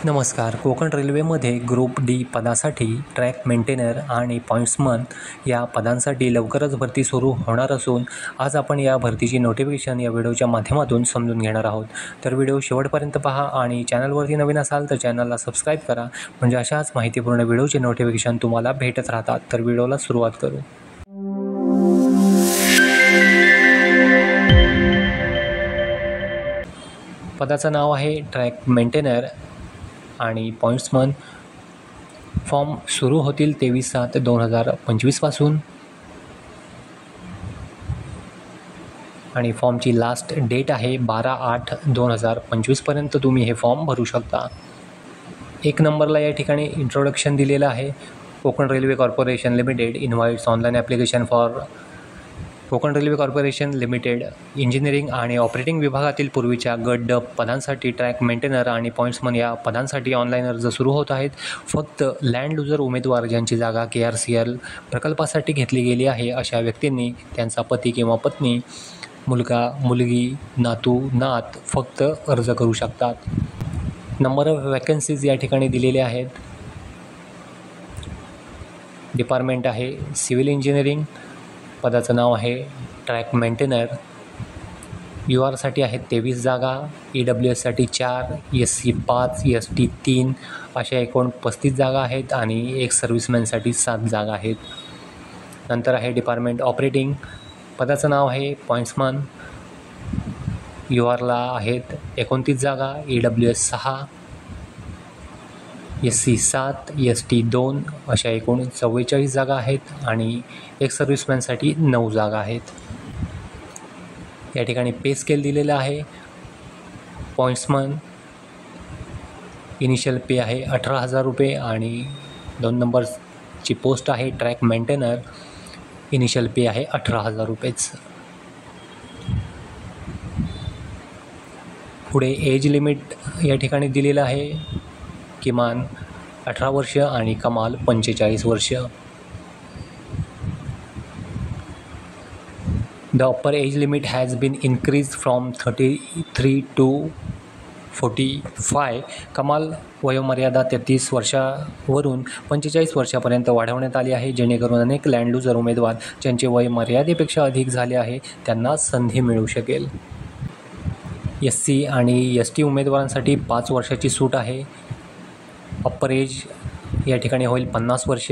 नमस्कार. कोकण रेल्वेमध्ये group D पदासाठी ट्रॅक मेंटेनर आणि पॉईंट्समन या पदांसाठी लवकरच भरती सुरू होणार असून आज आपण या भरतीची नोटिफिकेशन या व्हिडिओच्या माध्यमातून समजून घेणार आहोत. तर व्हिडिओ शेवटपर्यंत पहा आणि चॅनलवरती नवीन असाल तर चॅनलला सबस्क्राईब करा, म्हणजे अशाच माहितीपूर्ण व्हिडिओचे नोटिफिकेशन तुम्हाला भेटत राहतात. तर व्हिडिओला सुरुवात करू. पदाचं नाव आहे ट्रॅक मेंटेनर आणि पॉईंट्समन. फॉर्म सुरू होतील 23/7/2025 पासून आणि फॉर्मची लास्ट डेट आहे 12/8/2025 पर्यंत तुम्ही हे फॉर्म भरू शकता. 1 नंबरला या ठिकाणी इंट्रोडक्शन दिलेलं आहे. Konkan railway corporation limited invites online application for Konkan railway corporation limited engineering आणि ऑपरेटिंग विभागातील पूर्वीच्या गट ड पदांसाठी ट्रॅक मेंटेनर आणि पॉईंट्समन या पदांसाठी ऑनलाईन अर्ज सुरू होत आहेत. फक्त लँड लुजर उमेदवार ज्यांची जागा KRCL प्रकल्पासाठी घेतली गेली आहे अशा व्यक्तींनी त्यांचा पती किंवा पत्नी, मुलगा मुलगी, नातू नात फक्त अर्ज करू शकतात. नंबर ऑफ वॅकन्सीज या ठिकाणी दिलेले आहेत. डिपार्टमेंट आहे सिव्हिल इंजिनिअरिंग. पदाचं नाव आहे ट्रॅक मेंटेनर. UR साठी आहेत 23 जागा, EWS साठी 4, SC 5, ST 3 अशा एकूण 35 जागा आहेत आणि एक सर्व्हिसमॅनसाठी 7 जागा आहेत. नंतर आहे डिपार्टमेंट ऑपरेटिंग. पदाचं नाव आहे पॉईंट्समन. URला आहेत 29 जागा, EWS 6, SC 7, ST 2 अशा एकूण 44 जागा आहेत आणि एक सर्व्हिसमॅनसाठी 9 जागा आहेत. या ठिकाणी पे स्केल दिलेलं आहे. पॉईंट्समन इनिशियल पे आहे 18,000 रुपये आणि 2 नंबरची पोस्ट आहे ट्रॅक मेंटेनर. इनिशियल पे आहे 18,000 रुपयेच. पुढे एज लिमिट या ठिकाणी दिलेलं आहे. किमान 18 वर्ष आणि कमाल 45 वर्ष. The upper age limit has been increase from 33 to 45. कमाल वयोमर्यादा 33 वर्षावरून 45 वर्षापर्यंत वाढवण्यात आली आहे, जेणेकरून अनेक लँड लुजर उमेदवार ज्यांचे वय मर्यादेपेक्षा अधिक झाले आहे त्यांना संधी मिळू शकेल. SC आणि ST उमेदवारांसाठी 5 वर्षाची सूट आहे. अप्पर एज या ठिकाणी होईल 50 वर्ष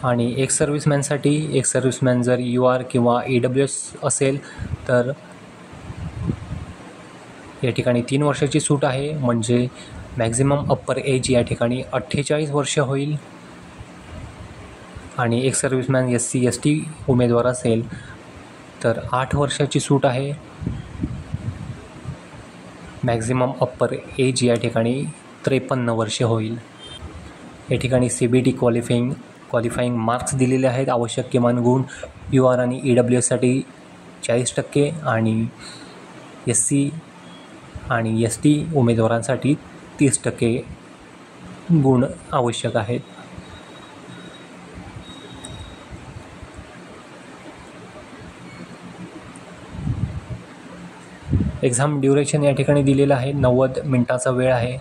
आणि एक सर्व्हिसमॅन जर UR किंवा EWS असेल तर या ठिकाणी 3 वर्षाची सूट आहे, म्हणजे मॅक्झिमम अप्पर एज या ठिकाणी 48 वर्ष होईल. आणि एक सर्व्हिसमॅन SC ST उमेदवार असेल तर 8 वर्षाची सूट आहे. मॅक्झिमम अप्पर एज या ठिकाणी 53 वर्ष होईल. या ठिकाणी CBT क्वालिफाईंग मार्क्स दिलेले आहेत. आवश्यक किमान गुण UR आणि EWS साठी 40% आणि SC आणि ST उमेदवारांसाठी 30% गुण आवश्यक आहेत. एक्झाम ड्युरेशन या ठिकाणी दिलेलं आहे. 90 मिनिटाचा वेळ आहे.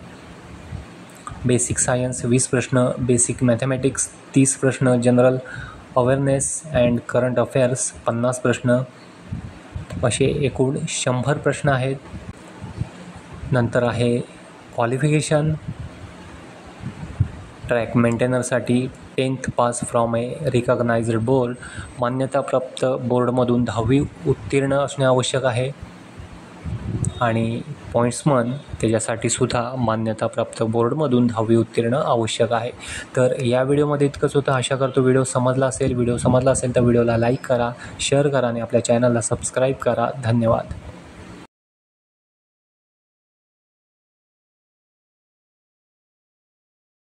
बेसिक सायन्स 20 प्रश्न, बेसिक मॅथमॅटिक्स 30 प्रश्न, general awareness and current affairs 50 प्रश्न असे एकूण 100 प्रश्न आहेत. नंतर आहे क्वालिफिकेशन. ट्रॅक मेंटेनरसाठी 10th pass from a recognised board, मान्यताप्राप्त बोर्डमधून 10वी उत्तीर्ण असणे आवश्यक आहे. आणि पॉईंट्समन त्याच्यासाठी सुद्धा मान्यताप्राप्त बोर्डमधून 10वी उत्तीर्ण आवश्यक आहे. तर या व्हिडिओमध्ये इतकंच होतं. आशा करतो व्हिडिओ समजला असेल तर व्हिडिओला लाईक करा, शेअर करा आणि आपल्या चॅनलला सबस्क्राईब करा. धन्यवाद.